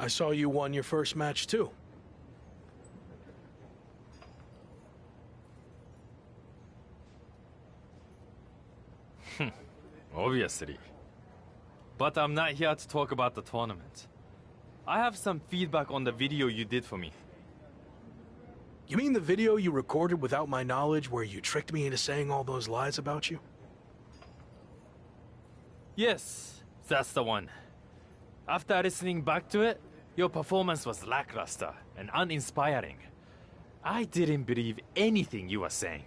I saw you won your first match too. Obviously. But I'm not here to talk about the tournament. I have some feedback on the video you did for me. You mean the video you recorded without my knowledge where you tricked me into saying all those lies about you? Yes, that's the one. After listening back to it, your performance was lackluster and uninspiring. I didn't believe anything you were saying.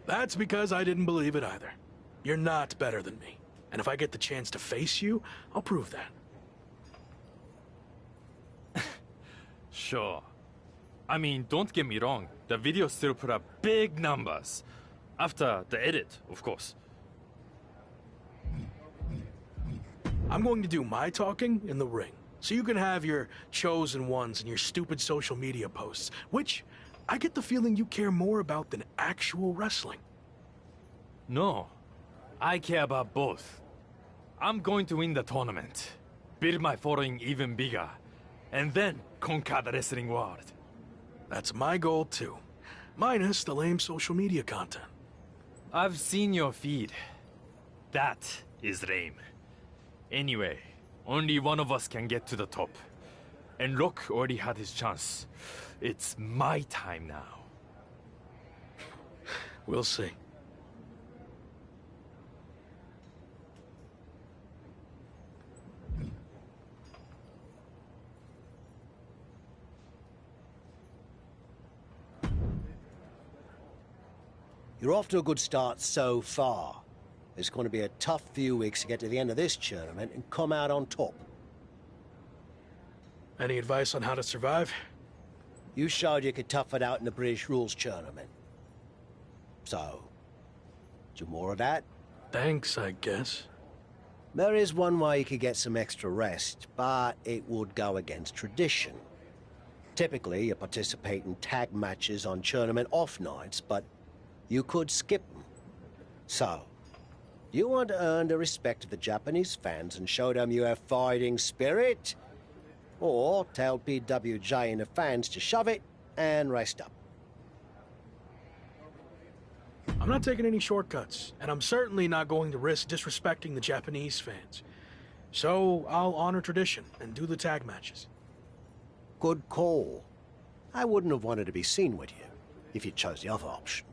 That's because I didn't believe it either. You're not better than me. And if I get the chance to face you, I'll prove that. Sure. I mean, don't get me wrong. The video still put up big numbers. After the edit, of course. I'm going to do my talking in the ring, so you can have your chosen ones and your stupid social media posts, which I get the feeling you care more about than actual wrestling. No, I care about both. I'm going to win the tournament, build my following even bigger, and then conquer the wrestling world. That's my goal too, minus the lame social media content. I've seen your feed. That is lame. Anyway, only one of us can get to the top. And Rock already had his chance. It's my time now. We'll see. You're off to a good start so far. It's going to be a tough few weeks to get to the end of this tournament and come out on top. Any advice on how to survive? You showed you could tough it out in the British Rules tournament. So, do more of that? Thanks, I guess. There is one way you could get some extra rest, but it would go against tradition. Typically, you participate in tag matches on tournament off nights, but you could skip them. So, you want to earn the respect of the Japanese fans and show them you have fighting spirit? Or tell PWJ and the fans to shove it and rest up? I'm not taking any shortcuts, and I'm certainly not going to risk disrespecting the Japanese fans. So, I'll honor tradition and do the tag matches. Good call. I wouldn't have wanted to be seen with you if you chose the other option.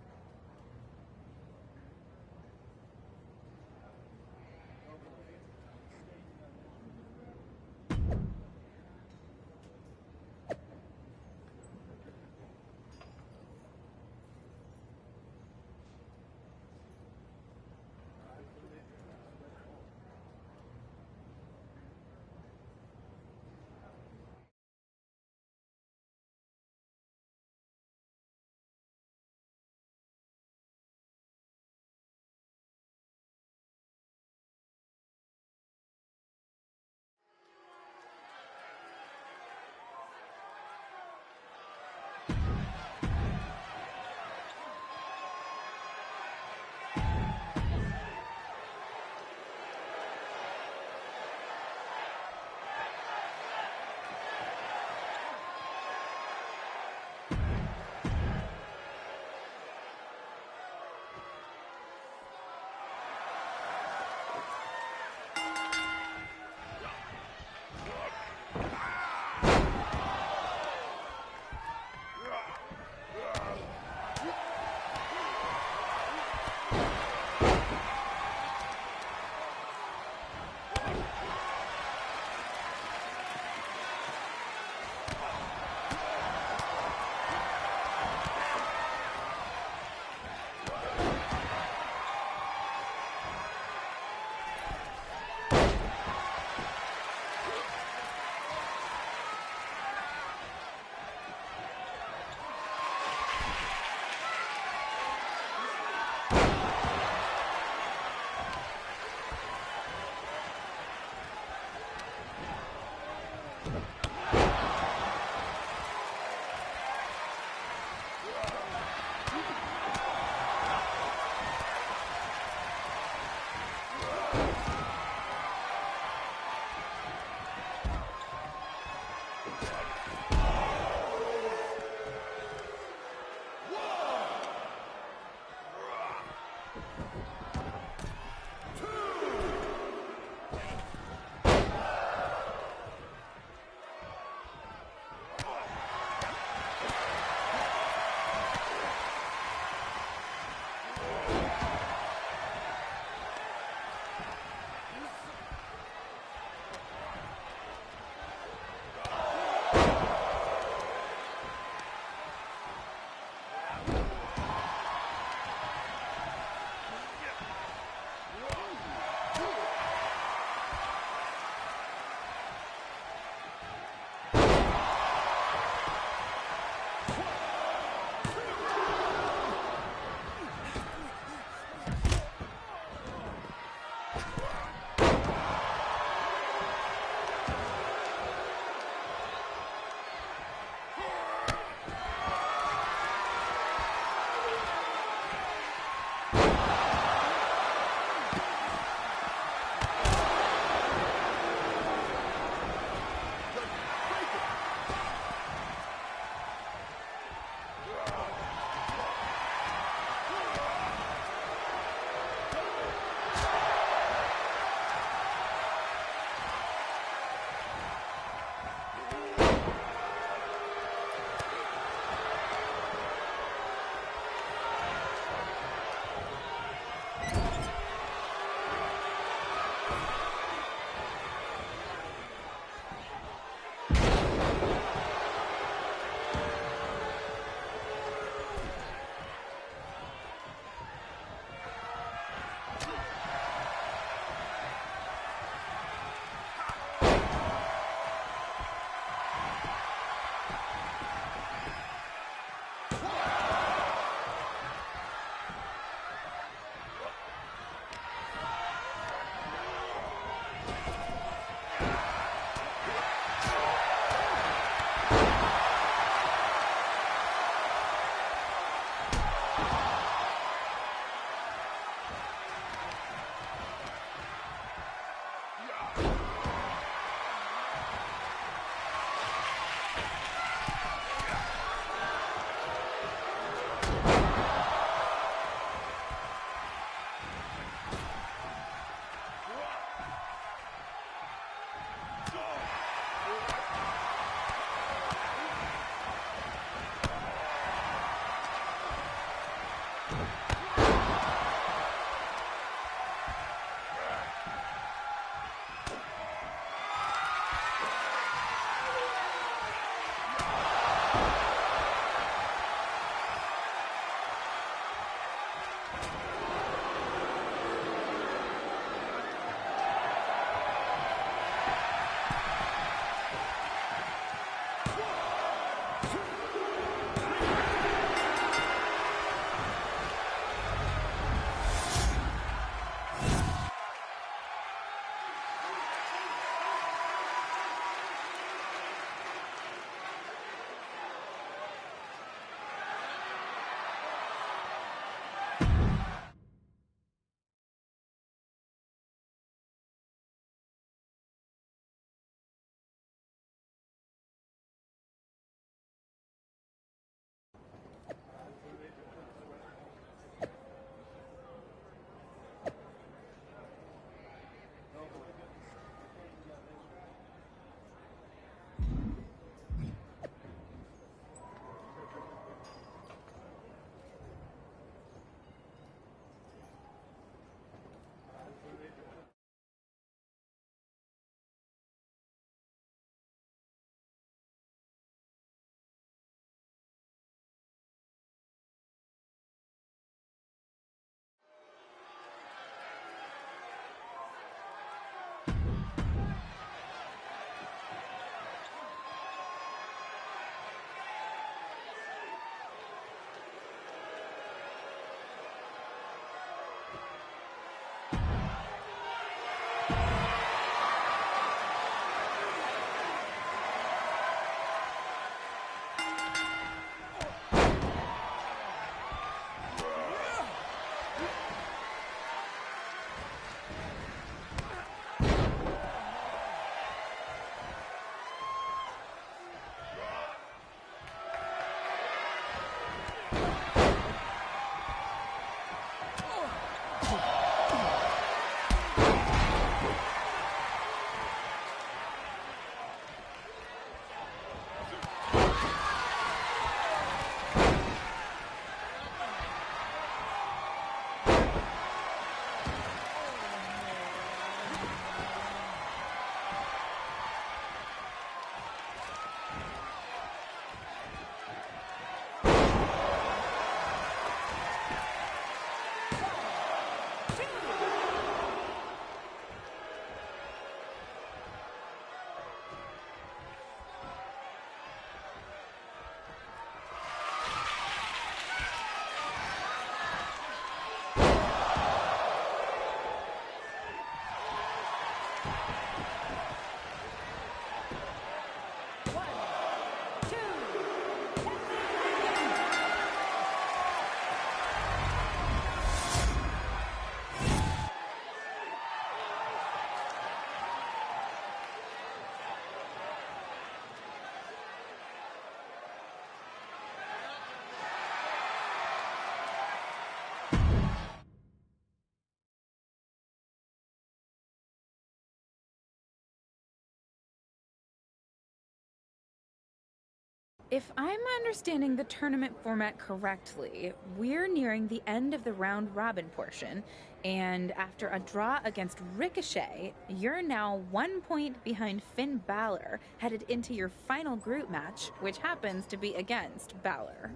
If I'm understanding the tournament format correctly, we're nearing the end of the round-robin portion, and after a draw against Ricochet, you're now 1 point behind Finn Balor, headed into your final group match, which happens to be against Balor.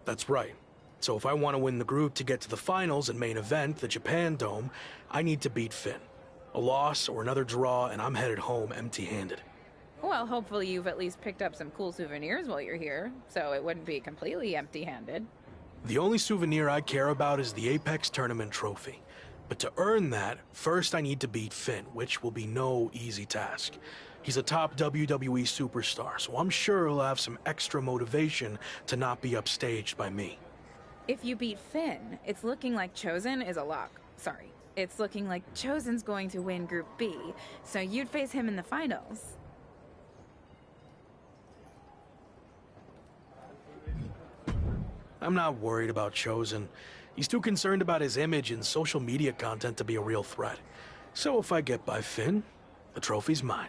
That's right. So if I want to win the group to get to the finals and main event, the Japan Dome, I need to beat Finn. A loss or another draw, and I'm headed home empty-handed. Well, hopefully you've at least picked up some cool souvenirs while you're here, so it wouldn't be completely empty-handed. The only souvenir I care about is the Apex Tournament trophy. But to earn that, first I need to beat Finn, which will be no easy task. He's a top WWE superstar, so I'm sure he'll have some extra motivation to not be upstaged by me. If you beat Finn, it's looking like Chosen is a lock. Sorry, it's looking like Chosen's going to win Group B, so you'd face him in the finals. I'm not worried about Chosen. He's too concerned about his image and social media content to be a real threat. So if I get by Finn, the trophy's mine.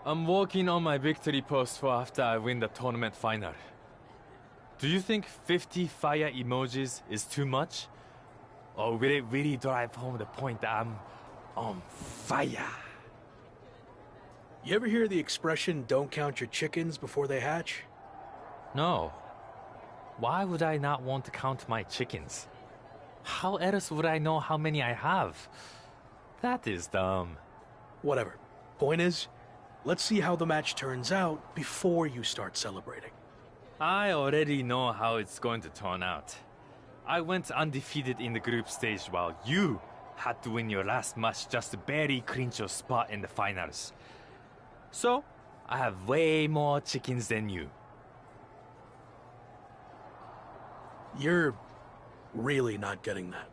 I'm working on my victory post for after I win the tournament final. Do you think 50 fire emojis is too much? Or will it really drive home the point that I'm on fire? You ever hear the expression, don't count your chickens before they hatch? No. Why would I not want to count my chickens? How else would I know how many I have? That is dumb. Whatever. Point is, let's see how the match turns out before you start celebrating. I already know how it's going to turn out. I went undefeated in the group stage while you had to win your last match just to barely clinch your spot in the finals. So, I have way more chickens than you. You're really not getting that.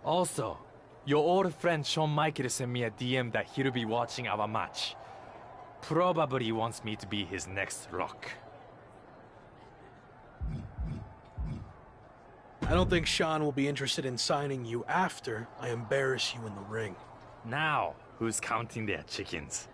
Also, your old friend Shawn Michaels sent me a DM that he'll be watching our match. Probably wants me to be his next Rock. I don't think Sean will be interested in signing you after I embarrass you in the ring. Now, who's counting their chickens?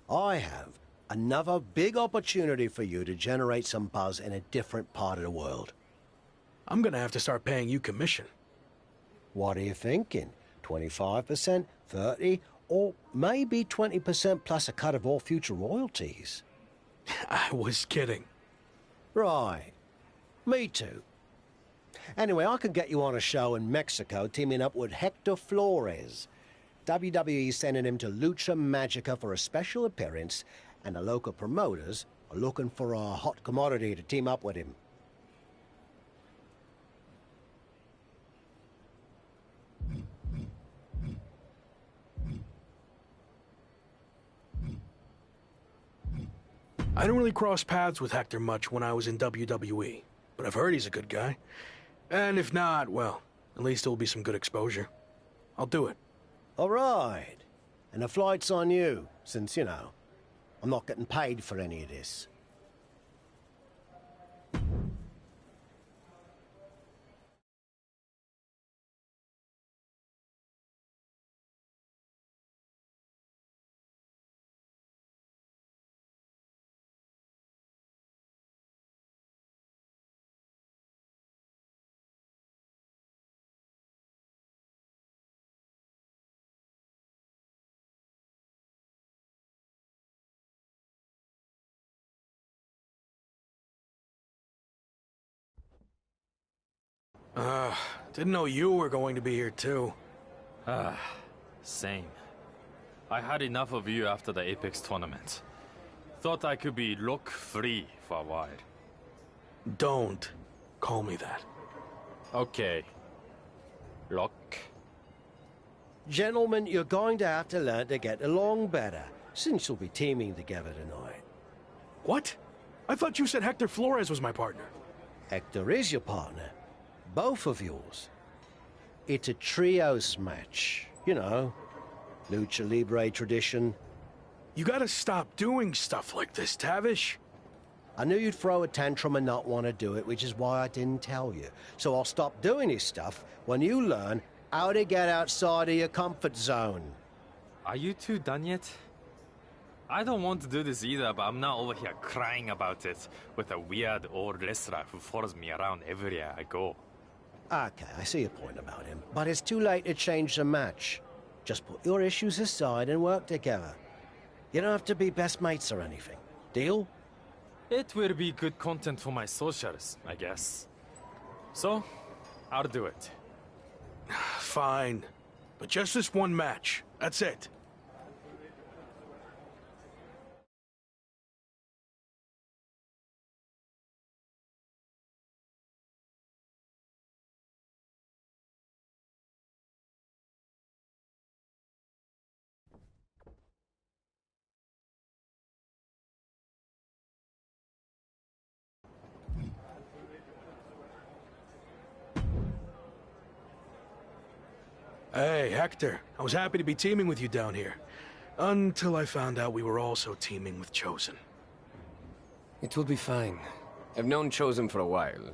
I have another big opportunity for you to generate some buzz in a different part of the world. I'm gonna have to start paying you commission. What are you thinking? 25%, 30, or maybe 20% plus a cut of all future royalties? I was kidding. Right. Me too. Anyway, I could get you on a show in Mexico teaming up with Hector Flores. WWE's sending him to Lucha Magica for a special appearance, and the local promoters are looking for a hot commodity to team up with him. I don't really cross paths with Hector much when I was in WWE, but I've heard he's a good guy. And if not, well, at least it'll be some good exposure. I'll do it. All right. And the flight's on you, since, you know, I'm not getting paid for any of this. Didn't know you were going to be here too. Same. I had enough of you after the Apex tournament. Thought I could be look-free for a while. Don't call me that. Okay. Lock. Gentlemen, you're going to have to learn to get along better, since you'll be teaming together tonight. What? I thought you said Hector Flores was my partner. Hector is your partner. Both of yours. It's a trios match. You know, Lucha Libre tradition. You gotta stop doing stuff like this, Tavish. I knew you'd throw a tantrum and not want to do it, which is why I didn't tell you. So I'll stop doing this stuff when you learn how to get outside of your comfort zone. Are you two done yet? I don't want to do this either, but I'm not over here crying about it with a weird old wrestler who follows me around everywhere I go. Okay, I see your point about him. But it's too late to change the match. Just put your issues aside and work together. You don't have to be best mates or anything. Deal? It will be good content for my socials, I guess. So, I'll do it. Fine. But just this one match. That's it. Hey, Hector. I was happy to be teaming with you down here. Until I found out we were also teaming with Chosen. It will be fine. I've known Chosen for a while.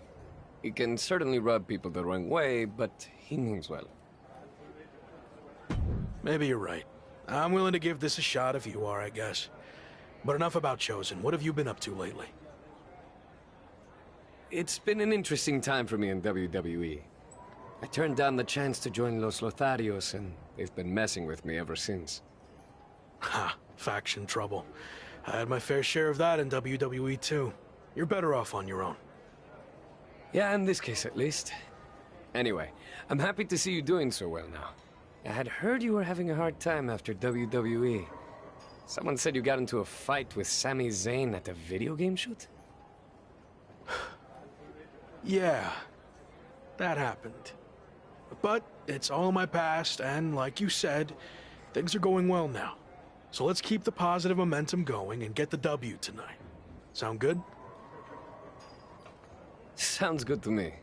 He can certainly rub people the wrong way, but he means well. Maybe you're right. I'm willing to give this a shot if you are, I guess. But enough about Chosen. What have you been up to lately? It's been an interesting time for me in WWE. I turned down the chance to join Los Lotharios, and they've been messing with me ever since. Ha, faction trouble. I had my fair share of that in WWE too. You're better off on your own. Yeah, in this case at least. Anyway, I'm happy to see you doing so well now. I had heard you were having a hard time after WWE. Someone said you got into a fight with Sami Zayn at a video game shoot? Yeah, that happened. But it's all in my past, and like you said, things are going well now. So let's keep the positive momentum going and get the W tonight. Sound good? Sounds good to me.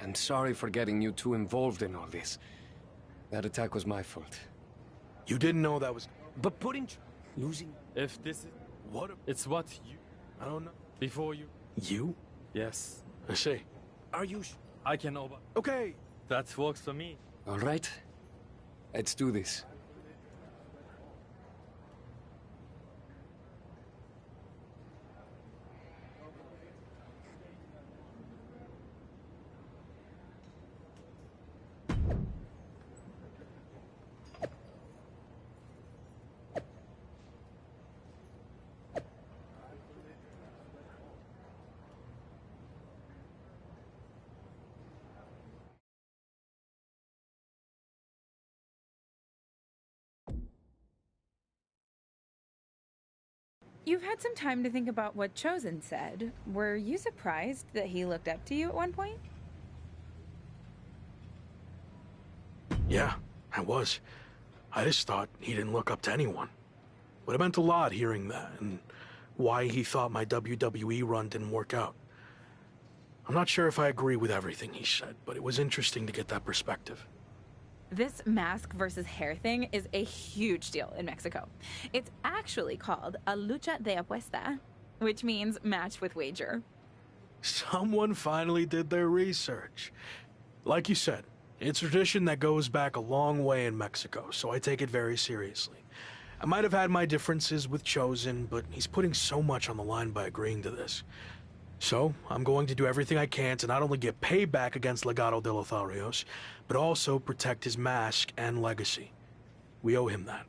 I'm sorry for getting you too involved in all this. That attack was my fault. You didn't know that was... But losing... If this is... What? It's what you... I don't know. Before you... You? Yes. I see. Are you I can over... Okay. That works for me. All right. Let's do this. You've had some time to think about what Chosen said. Were you surprised that he looked up to you at one point? Yeah, I was. I just thought he didn't look up to anyone. But it meant a lot hearing that, and why he thought my WWE run didn't work out. I'm not sure if I agree with everything he said, but it was interesting to get that perspective. This mask versus hair thing is a huge deal in Mexico. It's actually called a lucha de apuesta, which means match with wager. Someone finally did their research. Like you said, it's a tradition that goes back a long way in Mexico, so I take it very seriously. I might have had my differences with Chosen, but he's putting so much on the line by agreeing to this. So, I'm going to do everything I can to not only get payback against Legado de Lotharios, but also protect his mask and legacy. We owe him that.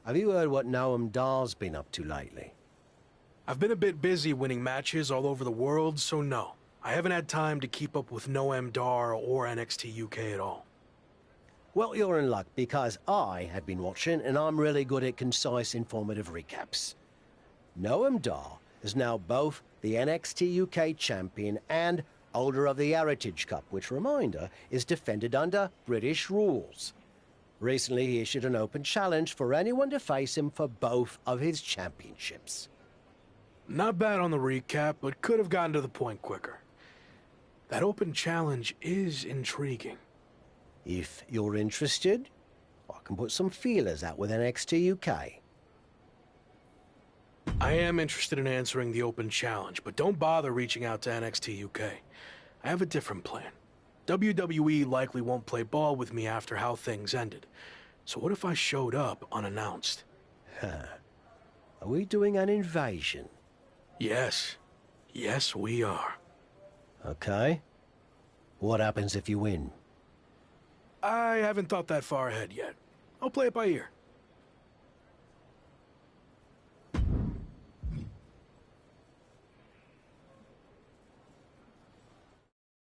Have you heard what Noam Dar's been up to lately? I've been a bit busy winning matches all over the world, so no. I haven't had time to keep up with Noam Dar or NXT UK at all. Well, you're in luck, because I have been watching, and I'm really good at concise, informative recaps. Noam Dar is now both the NXT UK champion and holder of the Heritage Cup, which, reminder, is defended under British rules. Recently, he issued an open challenge for anyone to face him for both of his championships. Not bad on the recap, but could have gotten to the point quicker. That open challenge is intriguing. If you're interested, I can put some feelers out with NXT UK. I am interested in answering the open challenge, but don't bother reaching out to NXT UK. I have a different plan. WWE likely won't play ball with me after how things ended. So what if I showed up unannounced? Are we doing an invasion? Yes. Yes, we are. Okay. What happens if you win? I haven't thought that far ahead yet. I'll play it by ear.